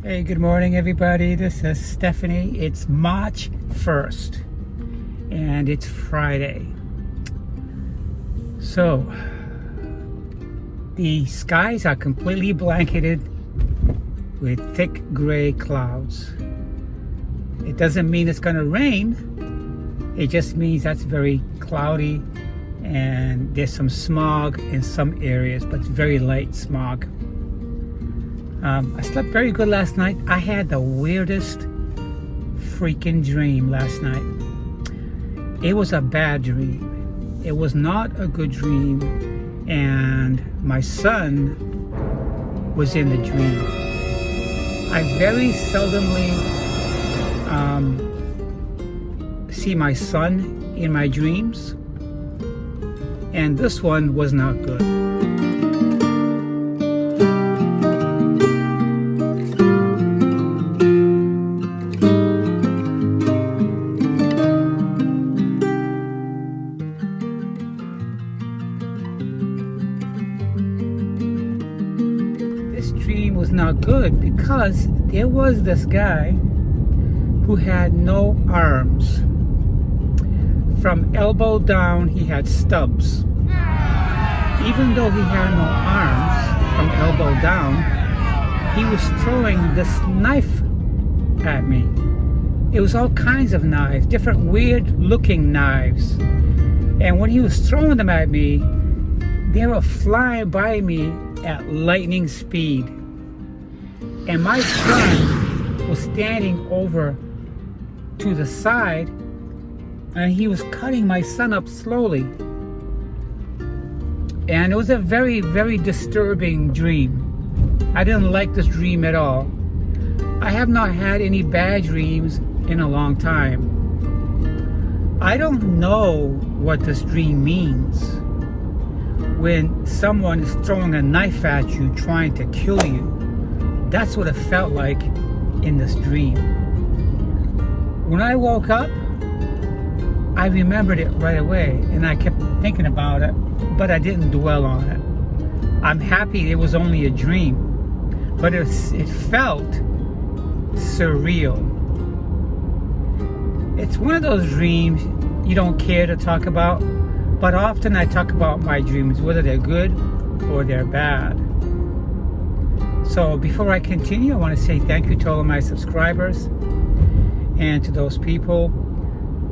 Hey, good morning, everybody. This is Stephanie. It's March 1st, and it's Friday. So, the skies are completely blanketed with thick gray clouds. It doesn't mean it's going to rain. It just means that's very cloudy, and there's some smog in some areas, but it's very light smog. I slept very good last night. I had the weirdest freaking dream last night. It was a bad dream. It was not a good dream, and my son was in the dream. I very seldomly see my son in my dreams, and this one was not good. This dream was not good because there was this guy who had no arms. From elbow down, he had stubs. Even though he had no arms from elbow down, he was throwing this knife at me. It was all kinds of knives, different weird looking knives. And when he was throwing them at me, they were flying by me at lightning speed. And my son was standing over to the side, and he was cutting my son up slowly. And it was a very, very disturbing dream. I didn't like this dream at all. I have not had any bad dreams in a long time. I don't know what this dream means. When someone is throwing a knife at you, trying to kill you. That's what it felt like in this dream. When I woke up, I remembered it right away, and I kept thinking about it, but I didn't dwell on it. I'm happy it was only a dream, but it felt surreal. It's one of those dreams you don't care to talk about, but often I talk about my dreams, whether they're good or they're bad. So before I continue, I want to say thank you to all of my subscribers and to those people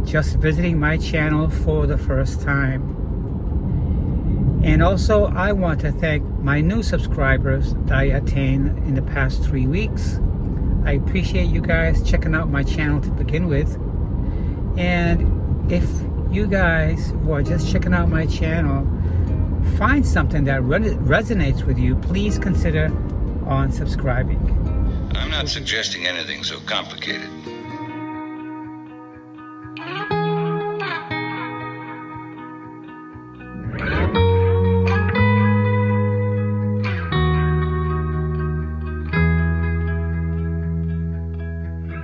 just visiting my channel for the first time. And also, I want to thank my new subscribers that I attained in the past 3 weeks. I appreciate you guys checking out my channel to begin with. And if you guys who are just checking out my channel find something that resonates with you, please consider on subscribing. I'm not suggesting anything so complicated.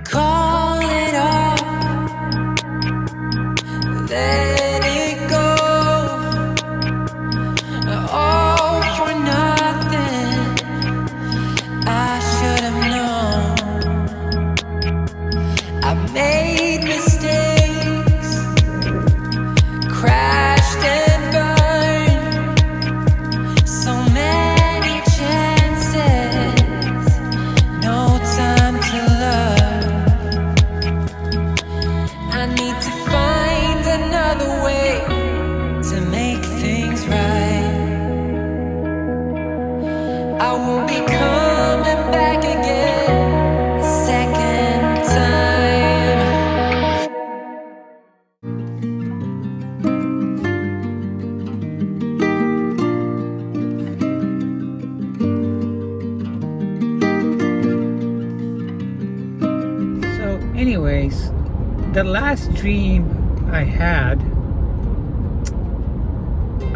Call it off, let it go, all for nothing. I should have known. I made mistakes, crashed and burned, so many chances, no time to learn. I need to find another way to make things right. I will be coming back again a second time. So anyways, the last dream I had,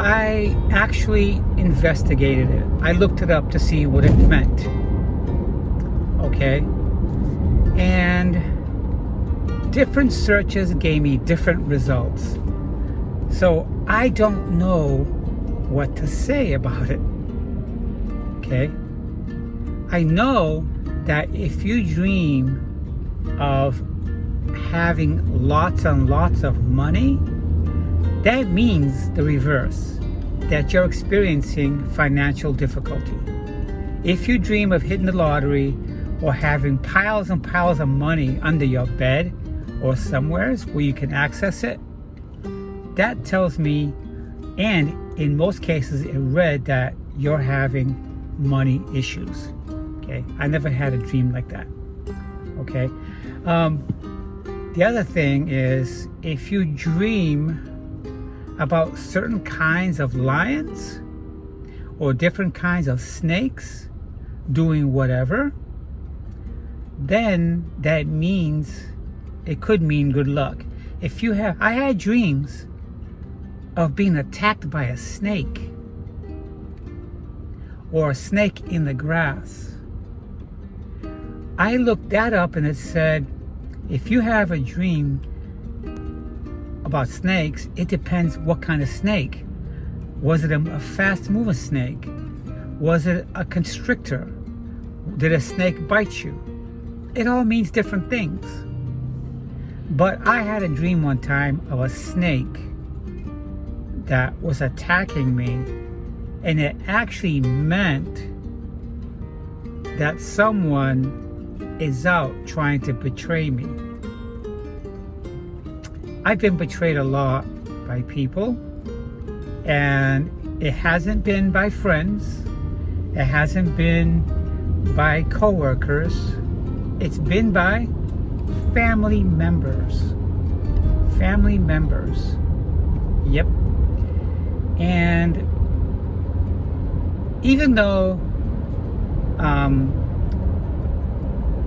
I actually investigated it. I looked it up to see what it meant. Okay? And different searches gave me different results. So I don't know what to say about it. Okay? I know that if you dream of having lots and lots of money, that means the reverse, that you're experiencing financial difficulty. If you dream of hitting the lottery or having piles and piles of money under your bed or somewheres where you can access it, that tells me, and in most cases it read, that you're having money issues. Okay, I never had a dream like that. Okay, the other thing is, if you dream about certain kinds of lions or different kinds of snakes doing whatever, then that means, it could mean good luck. If you have, I had dreams of being attacked by a snake or a snake in the grass. I looked that up and it said, if you have a dream about snakes, it depends what kind of snake. Was it a fast moving snake? Was it a constrictor? Did a snake bite you? It all means different things. But I had a dream one time of a snake that was attacking me, and it actually meant that someone is out trying to betray me. I've been betrayed a lot by people, and it hasn't been by friends, it hasn't been by coworkers, it's been by family members. Family members. Yep. And even though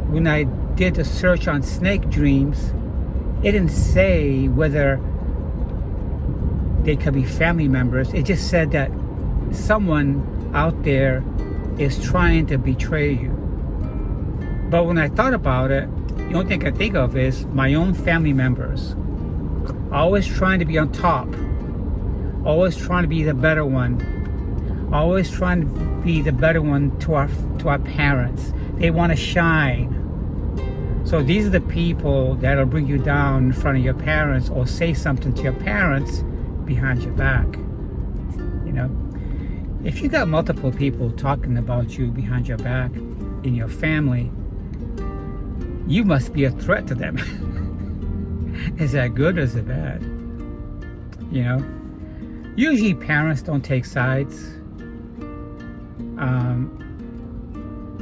when I did a search on snake dreams, it didn't say whether they could be family members. It just said that someone out there is trying to betray you. But when I thought about it, the only thing I think of is my own family members. Always trying to be on top. Always trying to be the better one. Always trying to be the better one to our parents. They want to shine. So these are the people that'll bring you down in front of your parents or say something to your parents behind your back. You know, if you got multiple people talking about you behind your back in your family, you must be a threat to them. Is that good or is it bad? You know, usually parents don't take sides,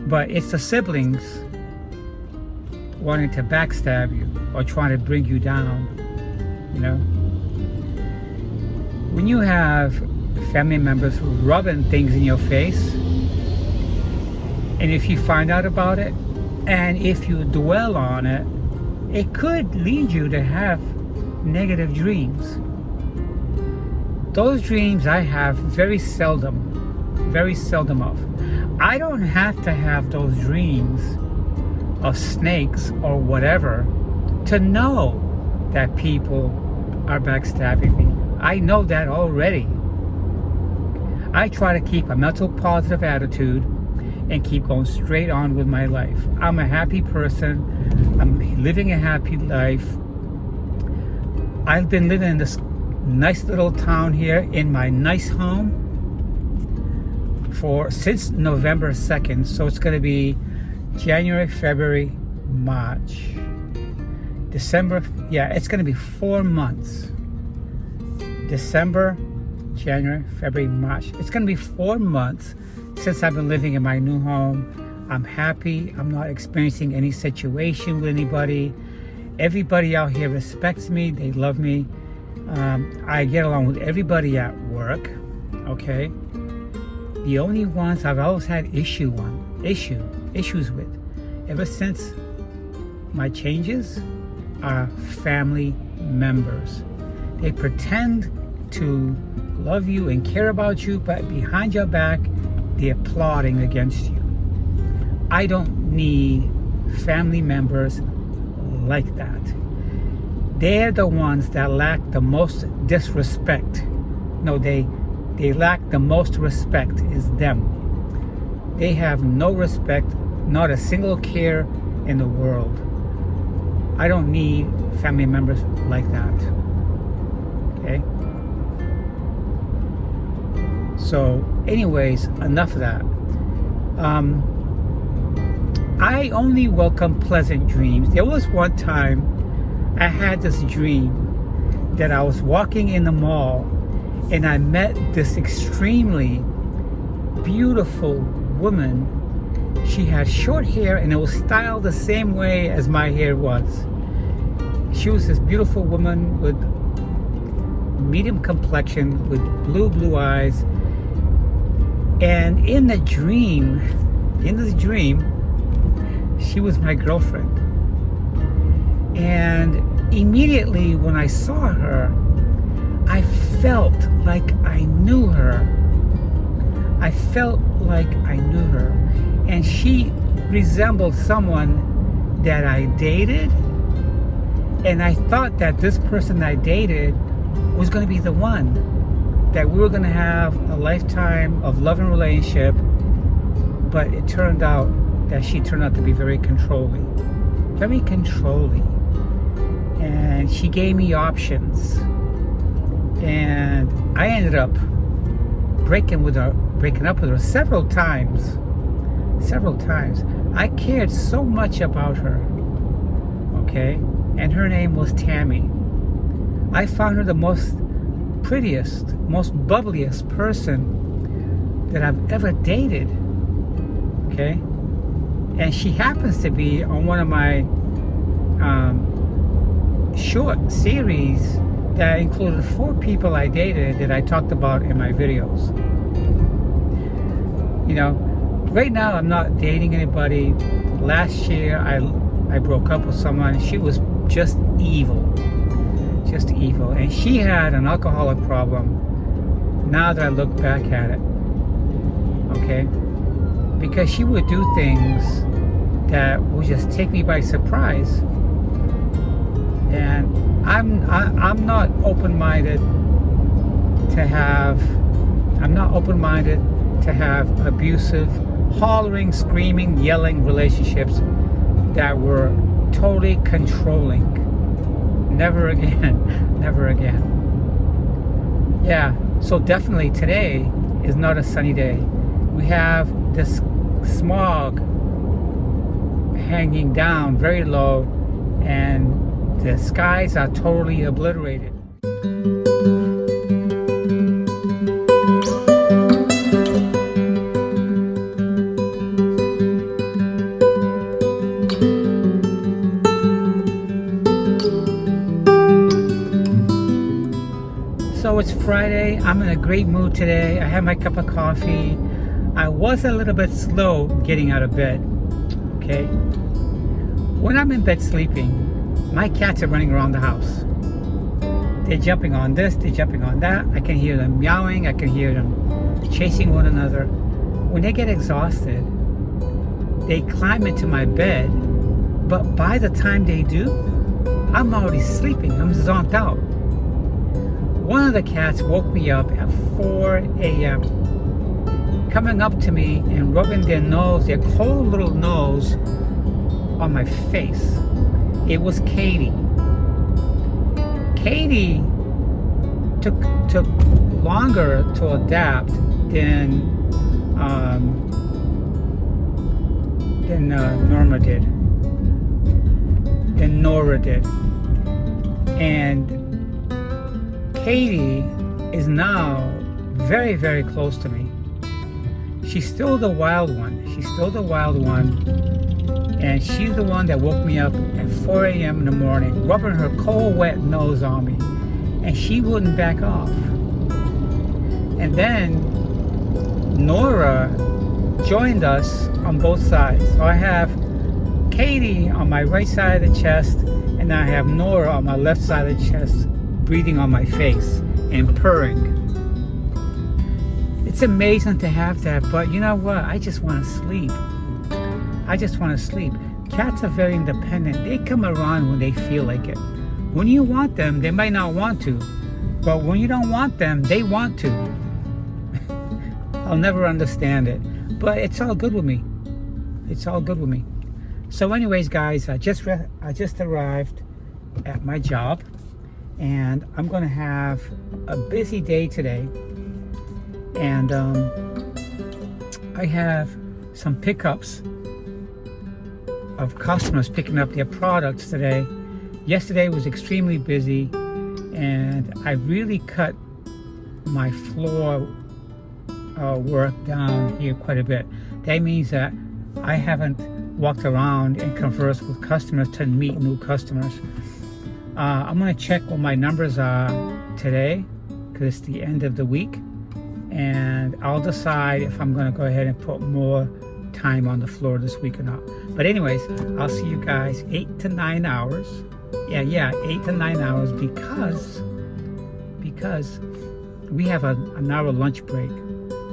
but it's the siblings wanting to backstab you or trying to bring you down. You know, when you have family members rubbing things in your face, and if you find out about it, and if you dwell on it, it could lead you to have negative dreams. Those dreams I have very seldom of. I don't have to have those dreams of snakes or whatever to know that people are backstabbing me. I know that already. I try to keep a mental positive attitude and keep going straight on with my life. I'm a happy person. I'm living a happy life. I've been living in this nice little town here in my nice home since November 2nd. So it's going to be January, February, March, December. Yeah, it's going to be 4 months. December, January, February, March. It's going to be 4 months since I've been living in my new home. I'm happy. I'm not experiencing any situation with anybody. Everybody out here respects me. They love me. I get along with everybody at work. Okay. The only ones I've always had issues with, ever since my changes, are family members. They pretend to love you and care about you, but behind your back, they're plotting against you. I don't need family members like that. They're the ones that lack the most disrespect. No, they lack the most respect is them. They have no respect not a single care in the world. I don't need family members like that. Okay? So, anyways, enough of that. I only welcome pleasant dreams. There was one time I had this dream that I was walking in the mall and I met this extremely beautiful woman. She had short hair and it was styled the same way as my hair was. She was this beautiful woman with medium complexion, with blue eyes. And in this dream, she was my girlfriend. And immediately when I saw her, I felt like I knew her. I felt like I knew her. And she resembled someone that I dated. And I thought that this person I dated was going to be the one. That we were going to have a lifetime of love and relationship. But it turned out that she turned out to be very controlling. Very controlling. And she gave me options. And I ended up breaking up with her several times. I cared so much about her. Okay? And her name was Tammy. I found her the most prettiest, most bubbliest person that I've ever dated. Okay? And she happens to be on one of my short series that included 4 people I dated that I talked about in my videos. You know, right now I'm not dating anybody. Last year I broke up with someone. She was just evil. Just evil. And she had an alcoholic problem. Now that I look back at it. Okay? Because she would do things that would just take me by surprise. And I'm not open-minded to have abusive, hollering, screaming, yelling relationships that were totally controlling. Never again. Never again. Yeah, so definitely today is not a sunny day. We have this smog hanging down very low, and the skies are totally obliterated. So it's Friday. I'm in a great mood today. I had my cup of coffee. I was a little bit slow getting out of bed. Okay? When I'm in bed sleeping, my cats are running around the house. They're jumping on this, they're jumping on that. I can hear them meowing, I can hear them chasing one another. When they get exhausted, they climb into my bed, but by the time they do, I'm already sleeping, I'm zonked out. One of the cats woke me up at 4 a.m. coming up to me and rubbing their nose, their cold little nose on my face. It was Katie. Katie took longer to adapt than Nora did. And Katie is now very, very close to me. She's still the wild one. And she's the one that woke me up at 4 a.m. in the morning, rubbing her cold, wet nose on me. And she wouldn't back off. And then Nora joined us on both sides. So I have Katie on my right side of the chest, and I have Nora on my left side of the chest, breathing on my face and purring. It's amazing to have that, but you know what? I just want to sleep. Cats are very independent. They come around when they feel like it. When you want them, they might not want to. But when you don't want them, they want to. I'll never understand it. But it's all good with me. it's all good with me. So anyways, guys, I just arrived at my job, and I'm gonna have a busy day today. And I have some pickups of customers picking up their products today. Yesterday was extremely busy, and I really cut my floor work down here quite a bit. That means that I haven't walked around and conversed with customers to meet new customers. I'm going to check what my numbers are today, because it's the end of the week, and I'll decide if I'm going to go ahead and put more time on the floor this week or not. But anyways, I'll see you guys 8 to 9 hours. Yeah, 8 to 9 hours, because we have an hour lunch break.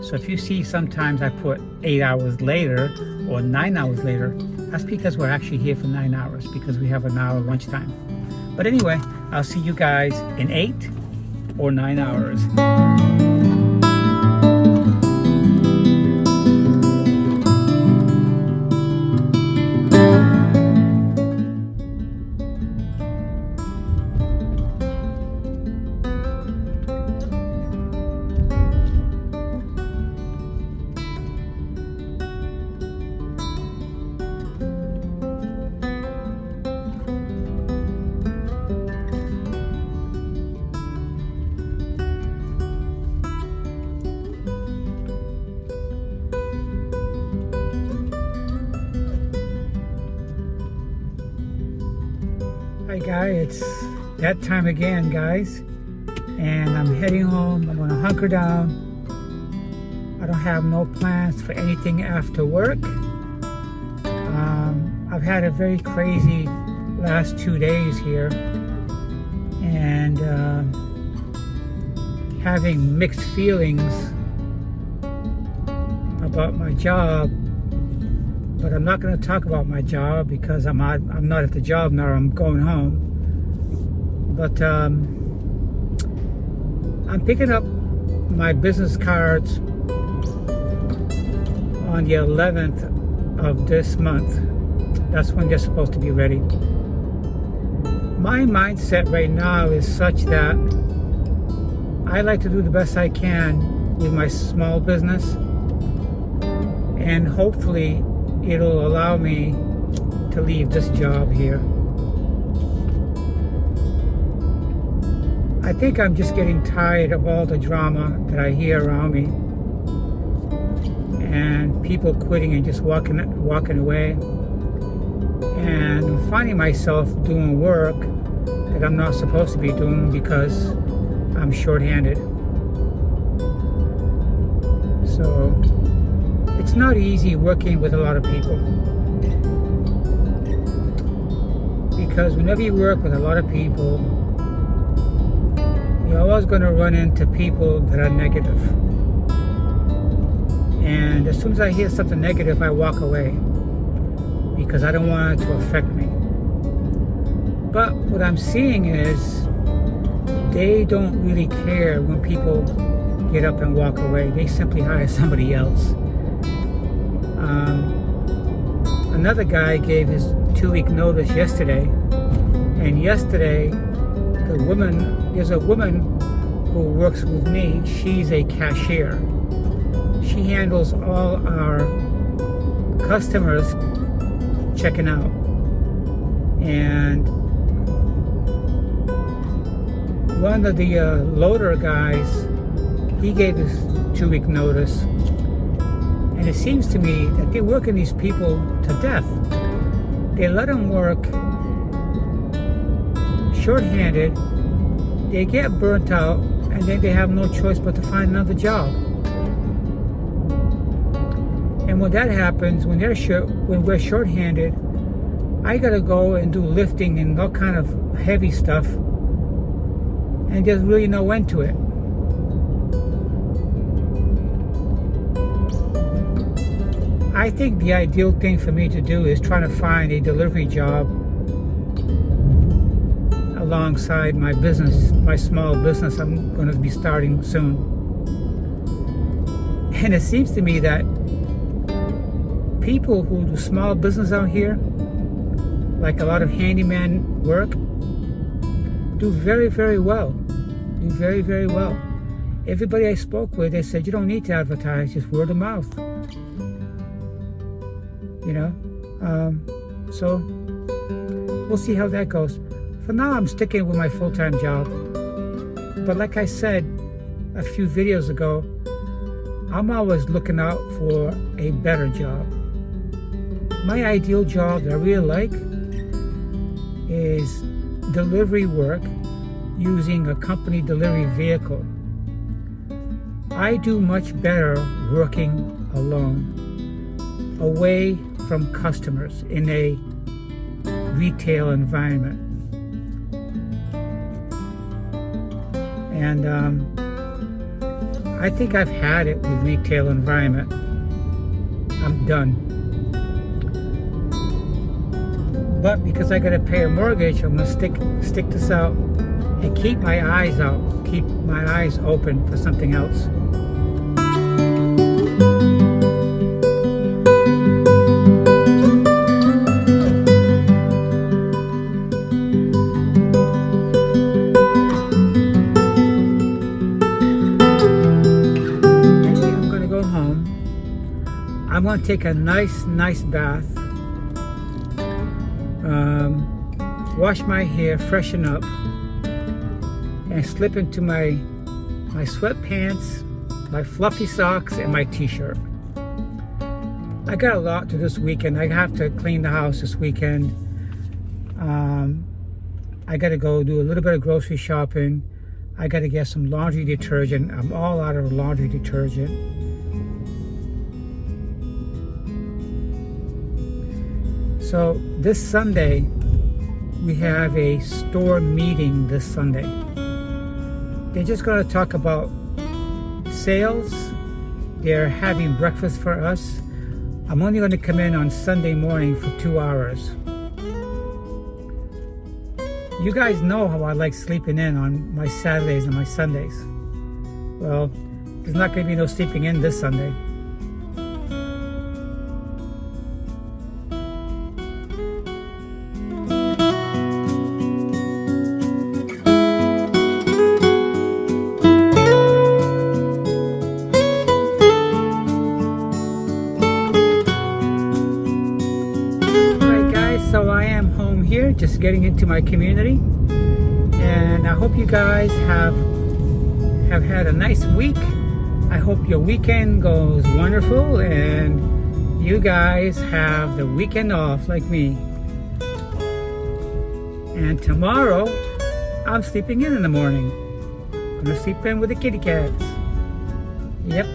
So if you see sometimes I put 8 hours later or 9 hours later, that's because we're actually here for 9 hours, because we have an hour lunchtime. But anyway, I'll see you guys in 8 or 9 hours. Hi guys, it's that time again, guys, and I'm heading home. I'm gonna hunker down. I don't have no plans for anything after work. I've had a very crazy last 2 days here, and having mixed feelings about my job. But I'm not going to talk about my job, because I'm not at the job now. I'm going home. But I'm picking up my business cards on the 11th of this month. That's when they're supposed to be ready. My mindset right now is such that I like to do the best I can with my small business, and hopefully it'll allow me to leave this job here. I think I'm just getting tired of all the drama that I hear around me, and people quitting and just walking away. And I'm finding myself doing work that I'm not supposed to be doing because I'm short-handed. So it's not easy working with a lot of people, because whenever you work with a lot of people, you're always going to run into people that are negative. And as soon as I hear something negative, I walk away, because I don't want it to affect me. But what I'm seeing is they don't really care when people get up and walk away. They simply hire somebody else. Another guy gave his 2-week notice yesterday, and yesterday there's a woman who works with me. She's a cashier. She handles all our customers checking out, and one of the loader guys, he gave his 2-week notice. And it seems to me that they're working these people to death. They let them work short-handed, they get burnt out, and then they have no choice but to find another job. And when that happens, when we're short-handed, I gotta go and do lifting and all kind of heavy stuff, and there's really no end to it. I think the ideal thing for me to do is try to find a delivery job alongside my business, my small business I'm going to be starting soon. And it seems to me that people who do small business out here, like a lot of handyman work, do very, very well. Do very, very well. Everybody I spoke with, they said, you don't need to advertise, just word of mouth. You know? So, we'll see how that goes. For now, I'm sticking with my full-time job. But like I said a few videos ago, I'm always looking out for a better job. My ideal job that I really like is delivery work using a company delivery vehicle. I do much better working alone, away from customers in a retail environment. And I think I've had it with retail environment. I'm done. But because I gotta pay a mortgage, I'm gonna stick this out and keep my eyes out, keep my eyes open for something else. I'm going to take a nice bath, wash my hair, freshen up, and slip into my sweatpants, my fluffy socks, and my t-shirt. I got a lot to this weekend. I have to clean the house this weekend. I got to go do a little bit of grocery shopping. I got to get some laundry detergent. I'm all out of laundry detergent. So this Sunday, we have a store meeting this Sunday. They're just going to talk about sales. They're having breakfast for us. I'm only going to come in on Sunday morning for 2 hours. You guys know how I like sleeping in on my Saturdays and my Sundays. Well, there's not going to be no sleeping in this Sunday. So I am home here, just getting into my community, and I hope you guys have had a nice week. I hope your weekend goes wonderful and you guys have the weekend off like me. And tomorrow I'm sleeping in the morning. I'm gonna sleep in with the kitty cats. Yep.